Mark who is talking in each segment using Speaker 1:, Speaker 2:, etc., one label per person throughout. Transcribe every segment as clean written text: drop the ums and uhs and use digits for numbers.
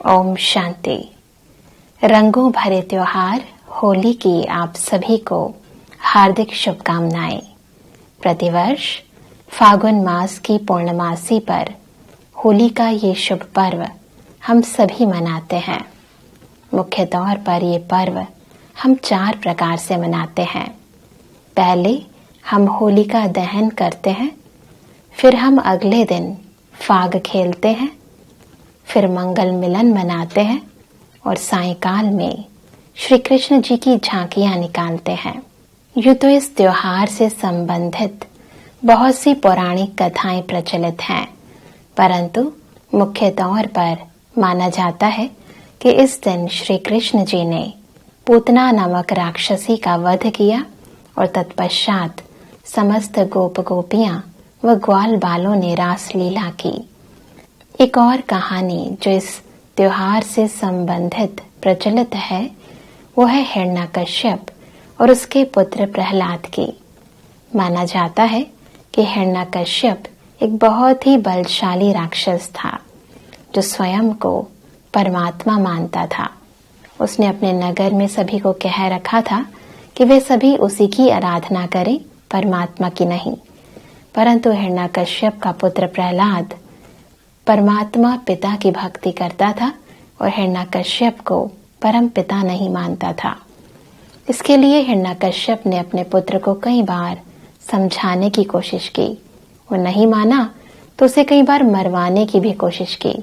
Speaker 1: ओम शांति। रंगों भरे त्योहार होली की आप सभी को हार्दिक शुभकामनाएं। प्रतिवर्ष फागुन मास की पूर्णमासी पर होली का ये शुभ पर्व हम सभी मनाते हैं। मुख्य तौर पर ये पर्व हम 4 प्रकार से मनाते हैं। पहले हम होलिका दहन करते हैं, फिर हम अगले दिन फाग खेलते हैं, फिर मंगल मिलन मनाते हैं और सायंकाल में श्री कृष्ण जी की झांकियां निकालते हैं। यूं तो इस त्योहार से संबंधित बहुत सी पौराणिक कथाएं प्रचलित हैं, परंतु मुख्य तौर पर माना जाता है कि इस दिन श्री कृष्ण जी ने पूतना नामक राक्षसी का वध किया और तत्पश्चात समस्त गोप गोपियां व ग्वाल बालों ने रास लीला की। एक और कहानी जो इस त्योहार से संबंधित प्रचलित है वो है हिरण्यकश्यप और उसके पुत्र प्रहलाद की। माना जाता है कि हिरण्यकश्यप एक बहुत ही बलशाली राक्षस था जो स्वयं को परमात्मा मानता था। उसने अपने नगर में सभी को कह रखा था कि वे सभी उसी की आराधना करें, परमात्मा की नहीं। परंतु हिरण्यकश्यप का पुत्र प्रहलाद परमात्मा पिता की भक्ति करता था और हिरण्यकश्यप को परम पिता नहीं मानता था। इसके लिए हिरण्यकश्यप ने अपने पुत्र को कई बार समझाने की कोशिश की। वो नहीं माना तो उसे कई बार मरवाने की भी कोशिश की,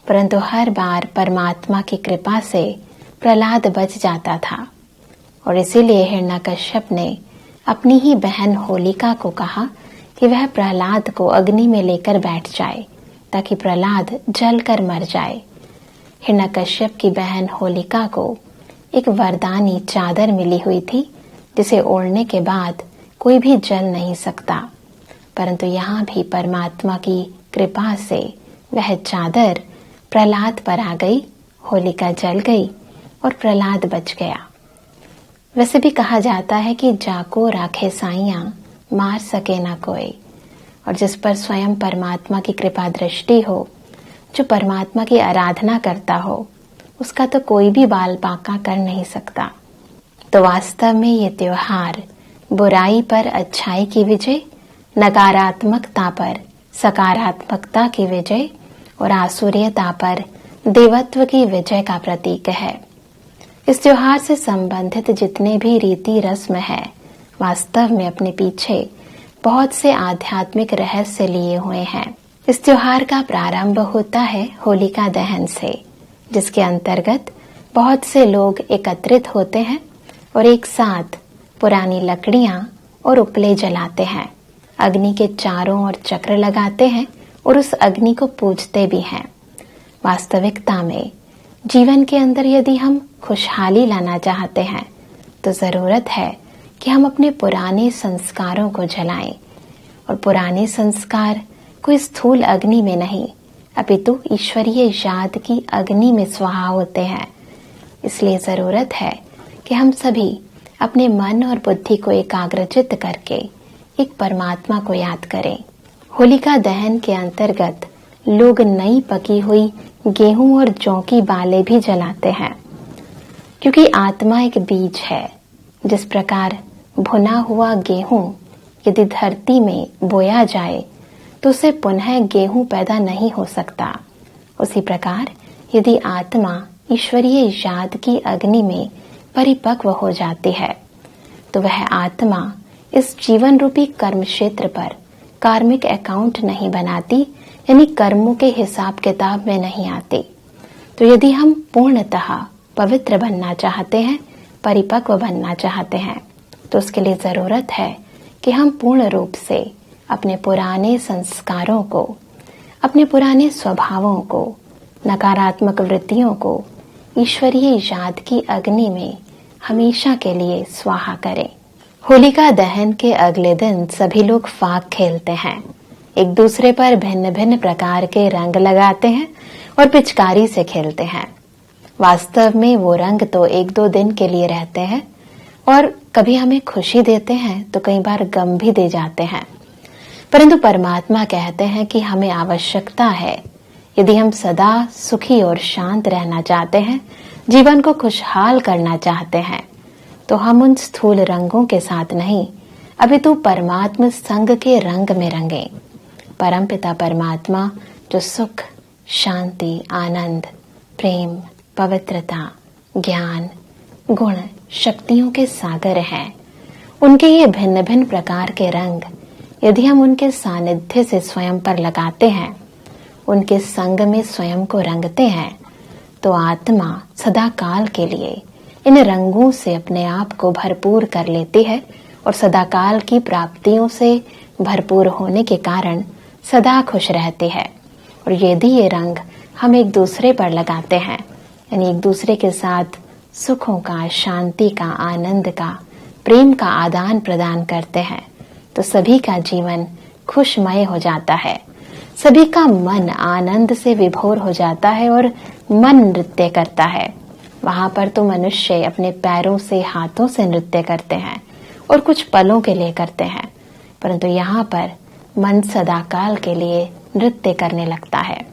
Speaker 1: परंतु हर बार परमात्मा की कृपा से प्रहलाद बच जाता था। और इसीलिए हिरण्यकश्यप ने अपनी ही बहन होलिका को कहा कि वह प्रहलाद को अग्नि में लेकर बैठ जाए ताकि प्रहलाद जलकर मर जाए। हिरण्यकश्यप की बहन होलिका को एक वरदानी चादर मिली हुई थी जिसे ओढ़ने के बाद कोई भी जल नहीं सकता, परंतु यहाँ भी परमात्मा की कृपा से वह चादर प्रहलाद पर आ गई। होलिका जल गई और प्रहलाद बच गया। वैसे भी कहा जाता है कि जाको राखे साइयां मार सके ना कोई, और जिस पर स्वयं परमात्मा की कृपा दृष्टि हो, जो परमात्मा की आराधना करता हो, उसका तो कोई भी बाल बांका कर नहीं सकता। तो वास्तव में ये त्योहार बुराई पर अच्छाई की विजय, नकारात्मकता पर सकारात्मकता की विजय और आसुरियता पर देवत्व की विजय का प्रतीक है। इस त्योहार से संबंधित जितने भी रीति रस्म है, वास्तव में अपने पीछे बहुत से आध्यात्मिक रहस्य लिए हुए हैं। इस त्योहार का प्रारंभ होता है होलिका दहन से, जिसके अंतर्गत बहुत से लोग एकत्रित होते हैं और एक साथ पुरानी लकड़ियां और उपले जलाते हैं, अग्नि के चारों ओर चक्र लगाते हैं और उस अग्नि को पूजते भी हैं। वास्तविकता में जीवन के अंदर यदि हम खुशहाली लाना चाहते हैं तो जरूरत है कि हम अपने पुराने संस्कारों को जलाएं, और पुराने संस्कार कोई स्थूल अग्नि में नहीं अपितु ईश्वरीय याद की अग्नि में स्वाहा होते हैं। इसलिए जरूरत है कि हम सभी अपने मन और बुद्धि को एकाग्रचित्त करके एक परमात्मा को याद करें। होलिका दहन के अंतर्गत लोग नई पकी हुई गेहूं और जौ की बालें भी जलाते हैं, क्योंकि आत्मा एक बीज है। जिस प्रकार भुना हुआ गेहूं यदि धरती में बोया जाए तो उसे पुनः गेहूं पैदा नहीं हो सकता, उसी प्रकार यदि आत्मा ईश्वरीय याद की अग्नि में परिपक्व हो जाती है तो वह आत्मा इस जीवन रूपी कर्म क्षेत्र पर कार्मिक अकाउंट नहीं बनाती, यानी कर्मों के हिसाब किताब में नहीं आती। तो यदि हम पूर्णतः पवित्र बनना चाहते हैं, परिपक्व बनना चाहते हैं, तो उसके लिए जरूरत है कि हम पूर्ण रूप से अपने पुराने संस्कारों को, अपने पुराने स्वभावों को, नकारात्मक वृत्तियों को ईश्वरीय याद की अग्नि में हमेशा के लिए स्वाहा करें। होलिका दहन के अगले दिन सभी लोग फाग खेलते हैं, एक दूसरे पर भिन्न भिन्न प्रकार के रंग लगाते हैं और पिचकारी से खेलते हैं। वास्तव में वो रंग तो 1-2 दिन के लिए रहते हैं और कभी हमें खुशी देते हैं तो कई बार गम भी दे जाते हैं, परंतु परमात्मा कहते हैं कि हमें आवश्यकता है यदि हम सदा सुखी और शांत रहना चाहते हैं, जीवन को खुशहाल करना चाहते हैं, तो हम उन स्थूल रंगों के साथ नहीं, अपितु परमात्मा संग के रंग में रंगे। परमपिता परमात्मा जो सुख, शांति, आनंद, प्रेम, पवित्रता, ज्ञान, गुण, शक्तियों के सागर हैं, उनके ये भिन्न भिन्न प्रकार के रंग यदि हम उनके सानिध्य से स्वयं पर लगाते हैं, उनके संग में स्वयं को रंगते हैं, तो आत्मा सदा काल के लिए इन रंगों से अपने आप को भरपूर कर लेती है और सदाकाल की प्राप्तियों से भरपूर होने के कारण सदा खुश रहती है। और यदि ये रंग हम एक दूसरे पर लगाते हैं, यानी एक दूसरे के साथ सुखों का, शांति का, आनंद का, प्रेम का आदान प्रदान करते हैं, तो सभी का जीवन खुशमय हो जाता है। सभी का मन आनंद से विभोर हो जाता है और मन नृत्य करता है। वहां पर तो मनुष्य अपने पैरों से, हाथों से नृत्य करते हैं और कुछ पलों के लिए करते हैं, परंतु यहाँ पर मन सदाकाल के लिए नृत्य करने लगता है।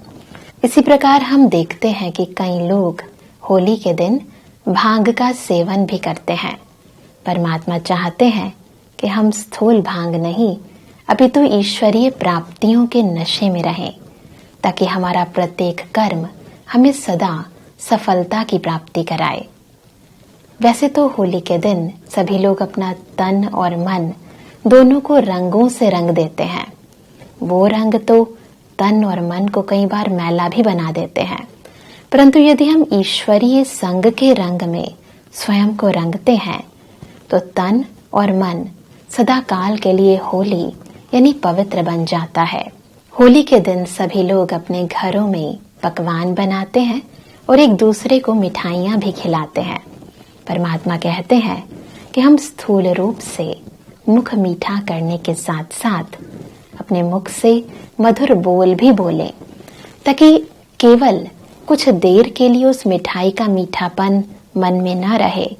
Speaker 1: इसी प्रकार हम देखते हैं कि कई लोग होली के दिन भांग का सेवन भी करते हैं। परमात्मा चाहते हैं कि हम स्थूल भांग नहीं, अपितु ईश्वरीय प्राप्तियों के नशे में रहें, ताकि हमारा प्रत्येक कर्म हमें सदा सफलता की प्राप्ति कराए। वैसे तो होली के दिन सभी लोग अपना तन और मन दोनों को रंगों से रंग देते हैं। वो रंग तो तन और मन को कई बार मैला भी बना देते हैं, परंतु यदि हम ईश्वरीय संग के रंग में स्वयं को रंगते हैं, तो तन और मन सदा काल के लिए होली यानी पवित्र बन जाता है। होली के दिन सभी लोग अपने घरों में पकवान बनाते हैं और एक दूसरे को मिठाइयां भी खिलाते हैं। परमात्मा कहते हैं कि हम स्थूल रूप से मुख मीठा करने के साथ साथ अपने मुख से मधुर बोल भी बोलें, ताकि केवल कुछ देर के लिए उस मिठाई का मीठापन मन में न रहे,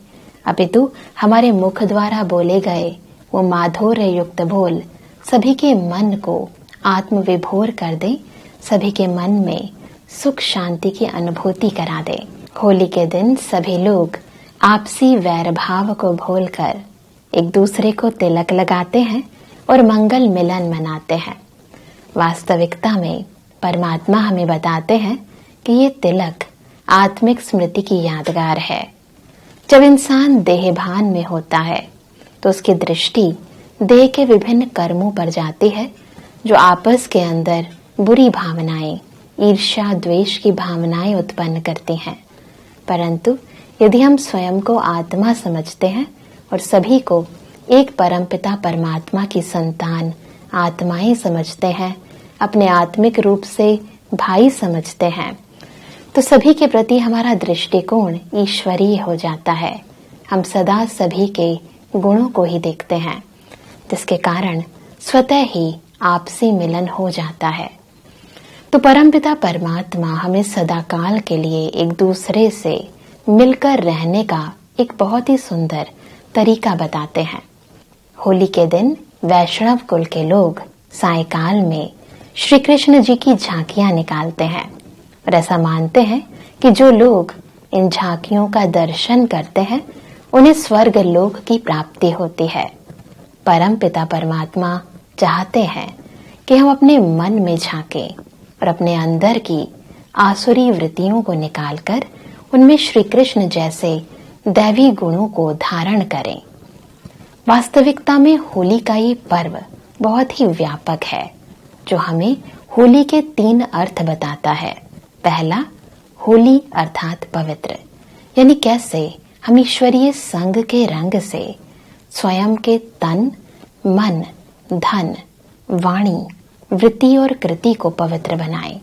Speaker 1: अपितु हमारे मुख द्वारा बोले गए वो माधुर्य युक्त बोल सभी के मन को आत्मविभोर कर दे, सभी के मन में सुख शांति की अनुभूति करा दे। होली के दिन सभी लोग आपसी वैर भाव को भूलकर एक दूसरे को तिलक लगाते हैं और मंगल मिलन मनाते हैं। वास्तविकता में परमात्मा हमें बताते हैं कि ये तिलक आत्मिक स्मृति की यादगार है। जब इंसान देहभान में होता है तो उसकी दृष्टि देह के विभिन्न कर्मों पर जाती है, जो आपस के अंदर बुरी भावनाएं, ईर्ष्या, द्वेष की भावनाएं उत्पन्न करती हैं। परंतु यदि हम स्वयं को आत्मा समझते हैं और सभी को एक परमपिता परमात्मा की संतान आत्माएं समझते हैं, अपने आत्मिक रूप से भाई समझते हैं, तो सभी के प्रति हमारा दृष्टिकोण ईश्वरीय हो जाता है। हम सदा सभी के गुणों को ही देखते हैं, जिसके कारण स्वतः ही आपसी मिलन हो जाता है। तो परमपिता परमात्मा हमें सदाकाल के लिए एक दूसरे से मिलकर रहने का एक बहुत ही सुंदर तरीका बताते हैं। होली के दिन वैष्णव कुल के लोग सायंकाल में श्री कृष्ण जी की झांकियां निकालते हैं और ऐसा मानते हैं कि जो लोग इन झांकियों का दर्शन करते हैं उन्हें स्वर्ग लोक की प्राप्ति होती है। परम पिता परमात्मा चाहते हैं कि हम अपने मन में झांकें और अपने अंदर की आसुरी वृत्तियों को निकालकर उनमें श्री कृष्ण जैसे दैवी गुणों को धारण करें। वास्तविकता में होली का ये पर्व बहुत ही व्यापक है, जो हमें होली के 3 अर्थ बताता है। पहला, होली अर्थात पवित्र, यानी कैसे हम ईश्वरीय संग के रंग से स्वयं के तन, मन, धन, वाणी, वृत्ति और कृति को पवित्र बनाएं।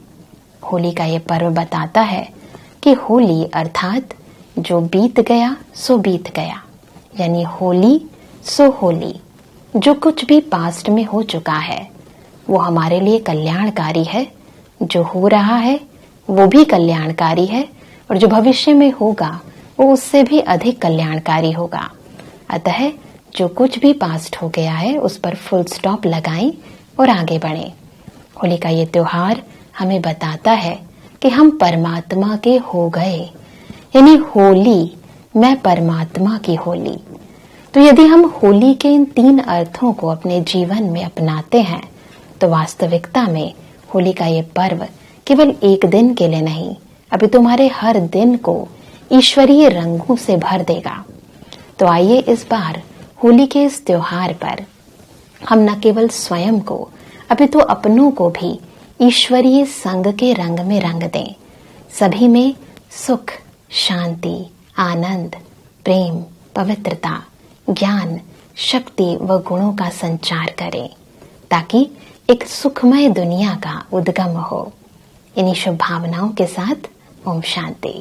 Speaker 1: होली का ये पर्व बताता है कि होली अर्थात जो बीत गया सो बीत गया, यानी होली सो होली। जो कुछ भी पास्ट में हो चुका है वो हमारे लिए कल्याणकारी है, जो हो रहा है वो भी कल्याणकारी है, और जो भविष्य में होगा वो उससे भी अधिक कल्याणकारी होगा। अतः जो कुछ भी पास्ट हो गया है उस पर फुल स्टॉप लगाएं और आगे बढ़ें। होली का ये त्योहार हमें बताता है कि हम परमात्मा के हो गए, यानी होली, मैं परमात्मा की होली। तो यदि हम होली के इन 3 अर्थों को अपने जीवन में अपनाते हैं तो वास्तविकता में होली का ये पर्व केवल एक दिन के लिए नहीं, अभी तुम्हारे हर दिन को ईश्वरीय रंगों से भर देगा। तो आइए इस बार होली के इस त्योहार पर हम न केवल स्वयं को, अभी तो अपनों को भी ईश्वरीय संग के रंग में रंग दें। सभी में सुख, शांति, आनंद, प्रेम, पवित्रता, ज्ञान, शक्ति व गुणों का संचार करें, ताकि एक सुखमय दुनिया का उद्गम हो। इन्हीं शुभ भावनाओं के साथ ओम शांति।